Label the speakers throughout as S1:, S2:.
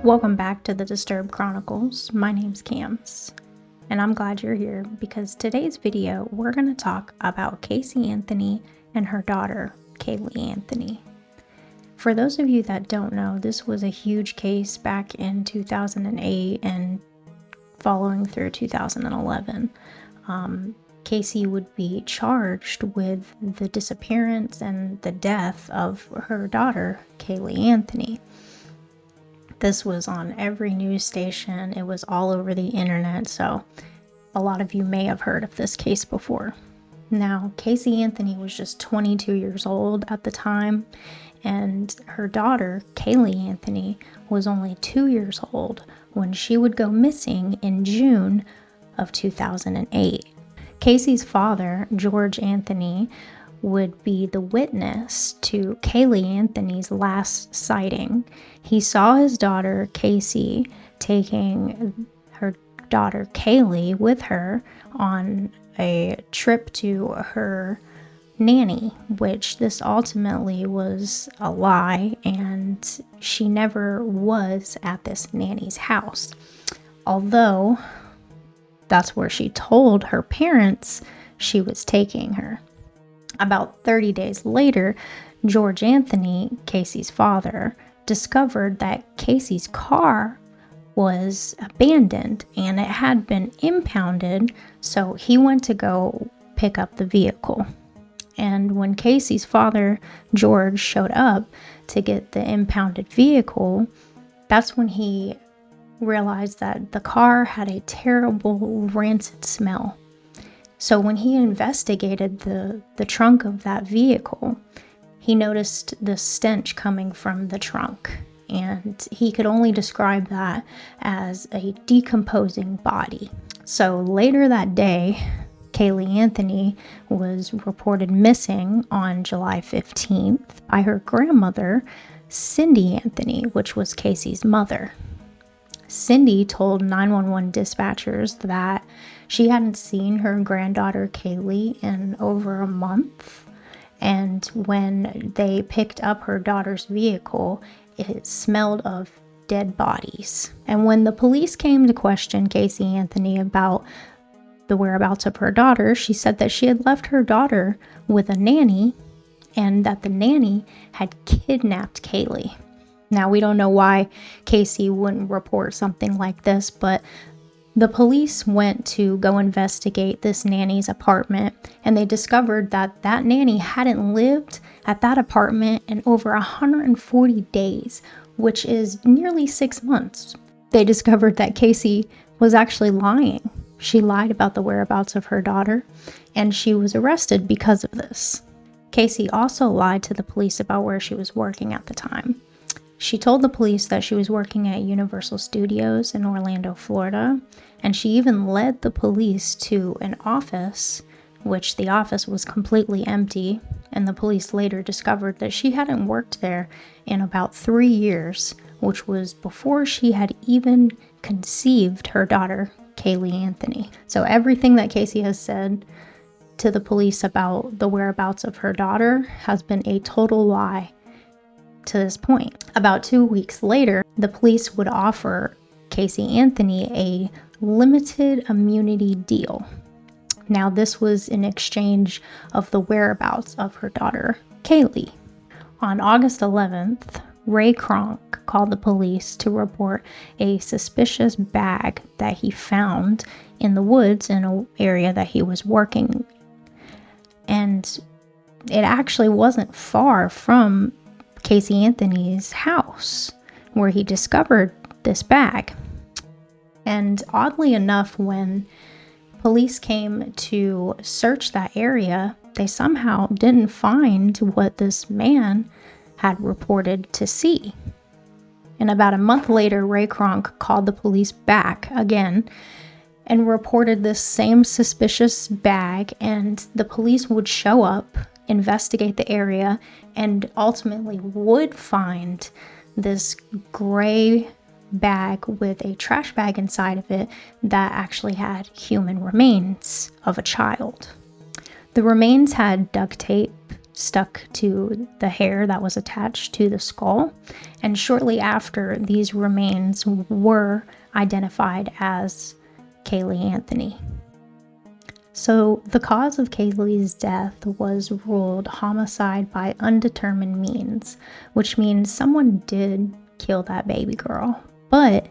S1: Welcome back to the Disturbed Chronicles. My name's Cams, and I'm glad you're here because today's video we're going to talk about Casey Anthony and her daughter, Caylee Anthony. For those of you that don't know, this was a huge case back in 2008 and following through 2011. Casey would be charged with the disappearance and the death of her daughter, Caylee Anthony. This was on every news station. It was all over the internet, so a lot of you may have heard of this case before. Now, Casey Anthony was just 22 years old at the time, and her daughter, Caylee Anthony, was only 2 years old when she would go missing in June of 2008. Casey's father, George Anthony, would be the witness to Caylee Anthony's last sighting. He saw his daughter Casey taking her daughter Caylee with her on a trip to her nanny, which this ultimately was a lie, and she never was at this nanny's house. Although that's where she told her parents she was taking her. About 30 days later, George Anthony, Casey's father, discovered that Casey's car was abandoned and it had been impounded, so he went to go pick up the vehicle. And when Casey's father, George, showed up to get the impounded vehicle, that's when he realized that the car had a terrible rancid smell. So when he investigated the trunk of that vehicle, he noticed the stench coming from the trunk, and he could only describe that as a decomposing body. So later that day, Caylee Anthony was reported missing on July 15th by her grandmother, Cindy Anthony, which was Casey's mother. Cindy told 911 dispatchers that she hadn't seen her granddaughter Caylee in over a month, and when they picked up her daughter's vehicle, it smelled of dead bodies. And when the police came to question Casey Anthony about the whereabouts of her daughter, she said that she had left her daughter with a nanny and that the nanny had kidnapped Caylee. Now, we don't know why Casey wouldn't report something like this, but the police went to go investigate this nanny's apartment, and they discovered that that nanny hadn't lived at that apartment in over 140 days, which is nearly 6 months. They discovered that Casey was actually lying. She lied about the whereabouts of her daughter, and she was arrested because of this. Casey also lied to the police about where she was working at the time. She told the police that she was working at Universal Studios in Orlando, Florida, and she even led the police to an office, which the office was completely empty, and the police later discovered that she hadn't worked there in about 3 years, which was before she had even conceived her daughter, Caylee Anthony. So everything that Casey has said to the police about the whereabouts of her daughter has been a total lie to this point. About 2 weeks later, the police would offer Casey Anthony a limited immunity deal. Now, this was in exchange of the whereabouts of her daughter, Caylee. On August 11th, Ray Kronk called the police to report a suspicious bag that he found in the woods in an area that he was working. And it actually wasn't far from Casey Anthony's house where he discovered this bag. And oddly enough, when police came to search that area, they somehow didn't find what this man had reported to see. And about a month later, Ray Kronk called the police back again and reported this same suspicious bag, and the police would show up, investigate the area, and ultimately would find this gray bag with a trash bag inside of it that actually had human remains of a child. The remains had duct tape stuck to the hair that was attached to the skull. And shortly after, these remains were identified as Caylee Anthony. So the cause of Caylee's death was ruled homicide by undetermined means, which means someone did kill that baby girl, but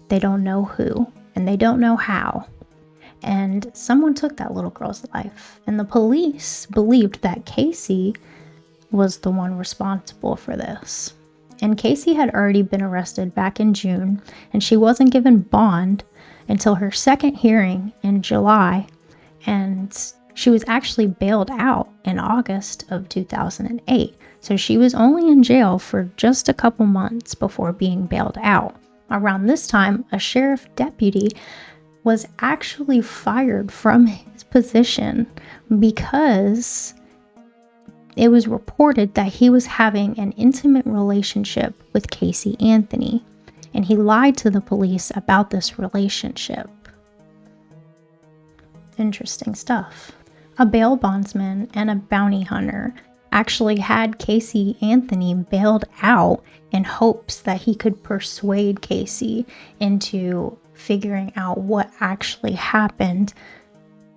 S1: they don't know who and they don't know how. And someone took that little girl's life, and the police believed that Casey was the one responsible for this. And Casey had already been arrested back in June, and she wasn't given bond until her second hearing in July, and she was actually bailed out in August of 2008. So she was only in jail for just a couple months before being bailed out. Around this time, a sheriff deputy was actually fired from his position because it was reported that he was having an intimate relationship with Casey Anthony, and he lied to the police about this relationship. Interesting stuff. A bail bondsman and a bounty hunter actually had Casey Anthony bailed out in hopes that he could persuade Casey into figuring out what actually happened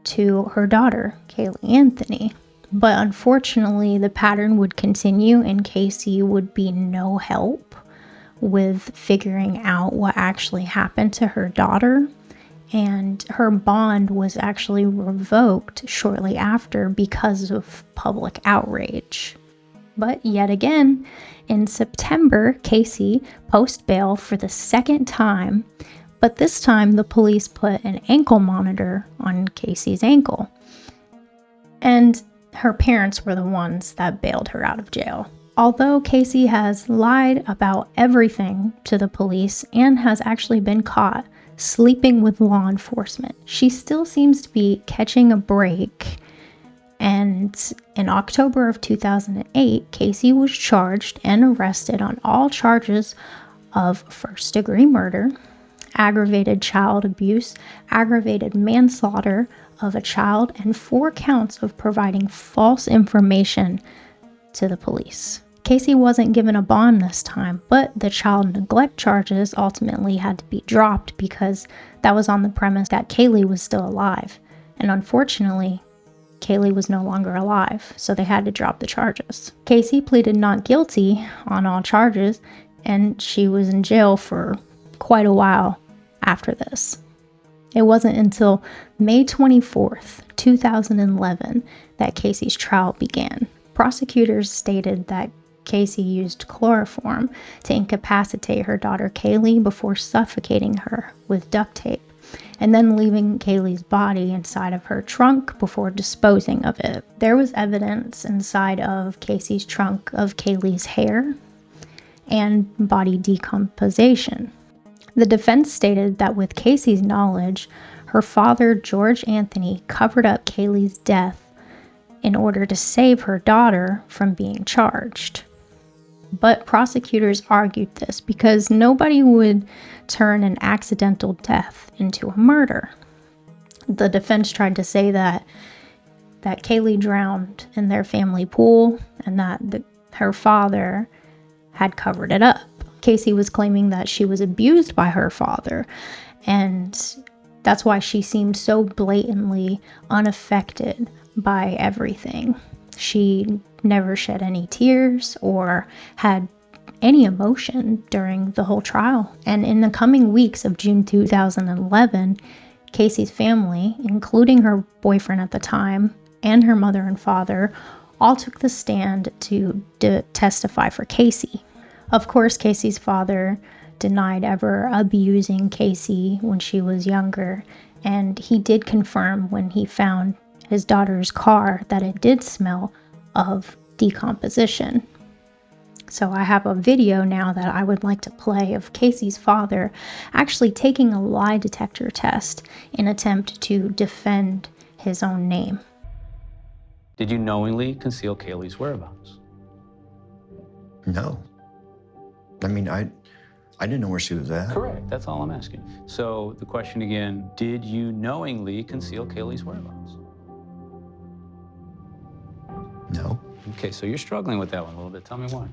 S1: to her daughter, Caylee Anthony. But unfortunately, the pattern would continue and Casey would be no help with figuring out what actually happened to her daughter. And her bond was actually revoked shortly after because of public outrage. But yet again, in September, Casey post bail for the second time, but this time the police put an ankle monitor on Casey's ankle. And her parents were the ones that bailed her out of jail. Although Casey has lied about everything to the police and has actually been caught sleeping with law enforcement, she still seems to be catching a break. And in October of 2008, Casey was charged and arrested on all charges of first-degree murder, aggravated child abuse, aggravated manslaughter of a child, and 4 counts of providing false information to the police. Casey wasn't given a bond this time, but the child neglect charges ultimately had to be dropped because that was on the premise that Caylee was still alive. And unfortunately, Caylee was no longer alive, so they had to drop the charges. Casey pleaded not guilty on all charges, and she was in jail for quite a while after this. It wasn't until May 24th, 2011, that Casey's trial began. Prosecutors stated that Casey used chloroform to incapacitate her daughter Caylee before suffocating her with duct tape, and then leaving Caylee's body inside of her trunk before disposing of it. There was evidence inside of Casey's trunk of Caylee's hair and body decomposition. The defense stated that with Casey's knowledge, her father, George Anthony, covered up Caylee's death in order to save her daughter from being charged. But prosecutors argued this because nobody would turn an accidental death into a murder. The defense tried to say that Caylee drowned in their family pool and that her father had covered it up. Casey was claiming that she was abused by her father, and that's why she seemed so blatantly unaffected by everything. She never shed any tears or had any emotion during the whole trial. And in the coming weeks of June 2011, Casey's family, including her boyfriend at the time and her mother and father, all took the stand to testify for Casey. Of course, Casey's father denied ever abusing Casey when she was younger, and he did confirm when he found his daughter's car that it did smell of decomposition. So I have a video now that I would like to play of Casey's father actually taking a lie detector test in attempt to defend his own name.
S2: Did you knowingly conceal Caylee's whereabouts?
S3: No. I mean, I didn't know where she was at.
S2: Correct, that's all I'm asking. So the question again, did you knowingly conceal Caylee's whereabouts?
S3: No.
S2: Okay, so you're struggling with that one a little bit. Tell me why.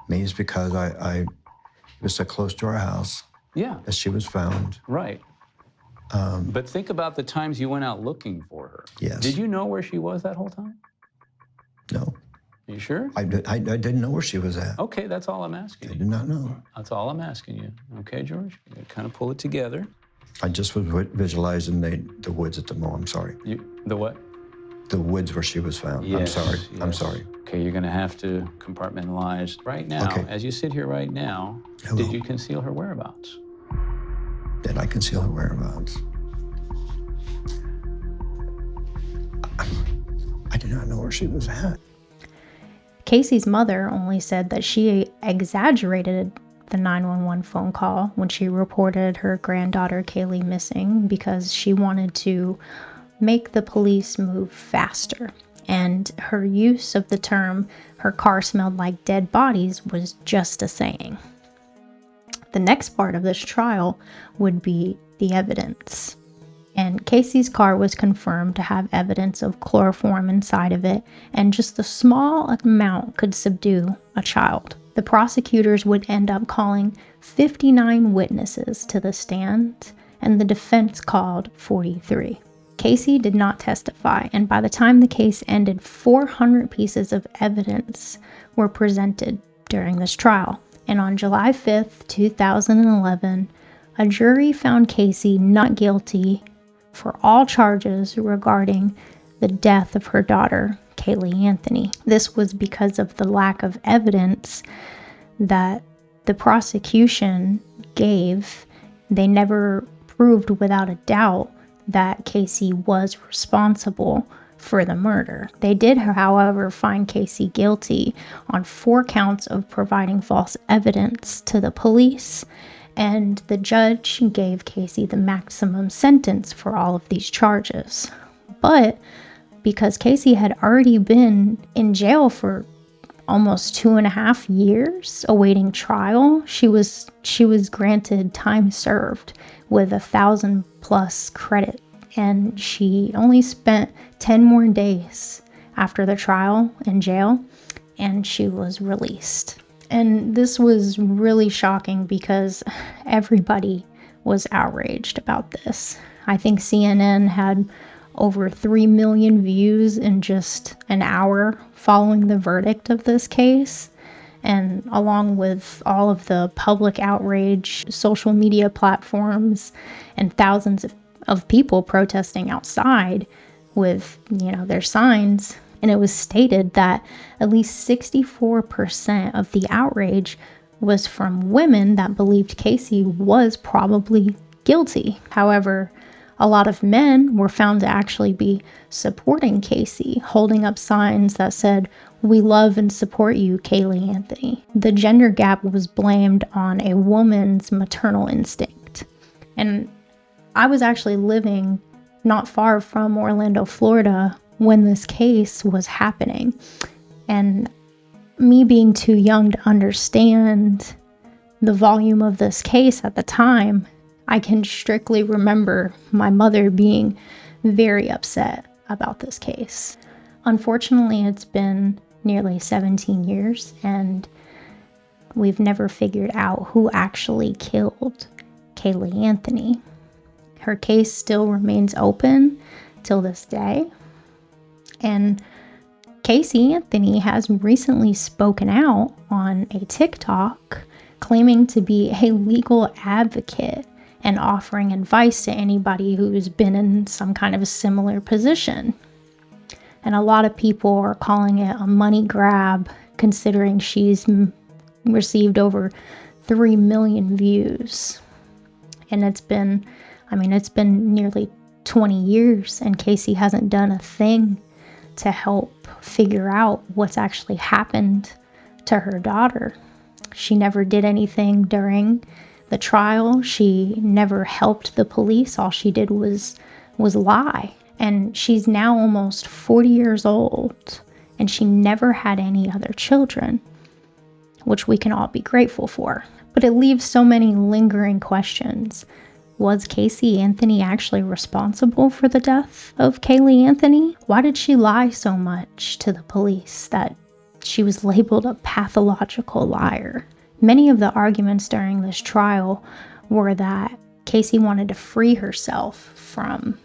S3: Maybe it's because I was so close to our house
S2: Yeah,
S3: that she was found.
S2: right. But think about the times you went out looking for her.
S3: Yes.
S2: Did you know where she was that whole time?
S3: No,
S2: Are you sure?
S3: I didn't know where she was at.
S2: Okay, that's all I'm
S3: I
S2: asking
S3: did
S2: you.
S3: not know.
S2: That's all I'm asking you. Okay, George? You kind of pull it together.
S3: I just was visualizing the woods at the mall. I'm sorry.
S2: The what?
S3: The woods where she was found. I'm
S2: Yes,
S3: sorry. I'm
S2: yes.
S3: sorry.
S2: Okay, you're going to have to compartmentalize. Right now,
S3: Okay.
S2: as you sit here right now,
S3: Hello.
S2: did you conceal her whereabouts?
S3: Did I conceal her whereabouts? I did not know where she was at.
S1: Casey's mother only said that she exaggerated the 911 phone call when she reported her granddaughter Kaylee missing because she wanted to make the police move faster. And her use of the term, her car smelled like dead bodies, was just a saying. The next part of this trial would be the evidence. And Casey's car was confirmed to have evidence of chloroform inside of it, and just a small amount could subdue a child. The prosecutors would end up calling 59 witnesses to the stand, and the defense called 43. Casey did not testify, and by the time the case ended, 400 pieces of evidence were presented during this trial. And on July 5th, 2011, a jury found Casey not guilty for all charges regarding the death of her daughter, Caylee Anthony. This was because of the lack of evidence that the prosecution gave. They never proved without a doubt that Casey was responsible for the murder. They did, however, find Casey guilty on 4 counts of providing false evidence to the police, and the judge gave Casey the maximum sentence for all of these charges. But because Casey had already been in jail for almost 2.5 years awaiting trial, she was granted time served with 1,000+ credit, and she only spent 10 more days after the trial in jail, and she was released. And this was really shocking because everybody was outraged about this. I think CNN had over 3 million views in just an hour following the verdict of this case. And along with all of the public outrage, social media platforms, and thousands of people protesting outside with, their signs. And it was stated that at least 64% of the outrage was from women that believed Casey was probably guilty. However, a lot of men were found to actually be supporting Casey, holding up signs that said, "We love and support you, Caylee Anthony." The gender gap was blamed on a woman's maternal instinct. And I was actually living not far from Orlando, Florida, when this case was happening. And me being too young to understand the volume of this case at the time, I can strictly remember my mother being very upset about this case. Unfortunately, it's been nearly 17 years, and we've never figured out who actually killed Caylee Anthony. Her case still remains open till this day. And Casey Anthony has recently spoken out on a TikTok claiming to be a legal advocate and offering advice to anybody who's been in some kind of a similar position. And a lot of people are calling it a money grab, considering she's received over 3 million views. And it's been nearly 20 years, and Casey hasn't done a thing to help figure out what's actually happened to her daughter. She never did anything during the trial. She never helped the police. All she did was lie. And she's now almost 40 years old, and she never had any other children, which we can all be grateful for. But it leaves so many lingering questions. Was Casey Anthony actually responsible for the death of Caylee Anthony? Why did she lie so much to the police that she was labeled a pathological liar? Many of the arguments during this trial were that Casey wanted to free herself from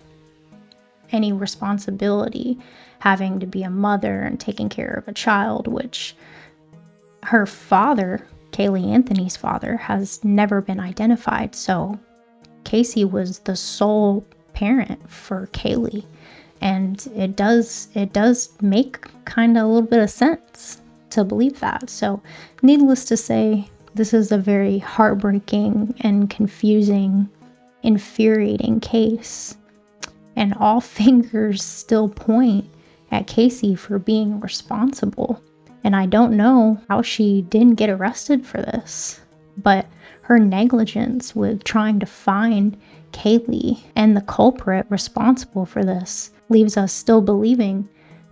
S1: any responsibility having to be a mother and taking care of a child, which her father, Caylee Anthony's father, has never been identified. So Casey was the sole parent for Caylee, and it does make kind of a little bit of sense to believe that. So needless to say, this is a very heartbreaking and confusing, infuriating case, and all fingers still point at Casey for being responsible. And I don't know how she didn't get arrested for this, but her negligence with trying to find Caylee and the culprit responsible for this leaves us still believing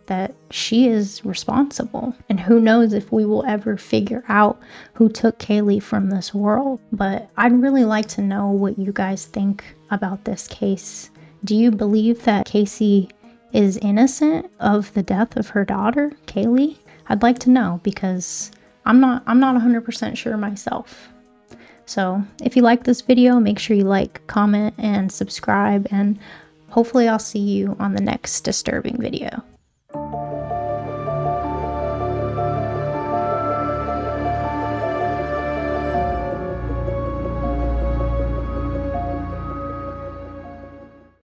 S1: that she is responsible. And who knows if we will ever figure out who took Caylee from this world. But I'd really like to know what you guys think about this case. Do you believe that Casey is innocent of the death of her daughter, Caylee? I'd like to know, because I'm not 100% sure myself. So if you like this video, make sure you like, comment, and subscribe, and hopefully I'll see you on the next disturbing video.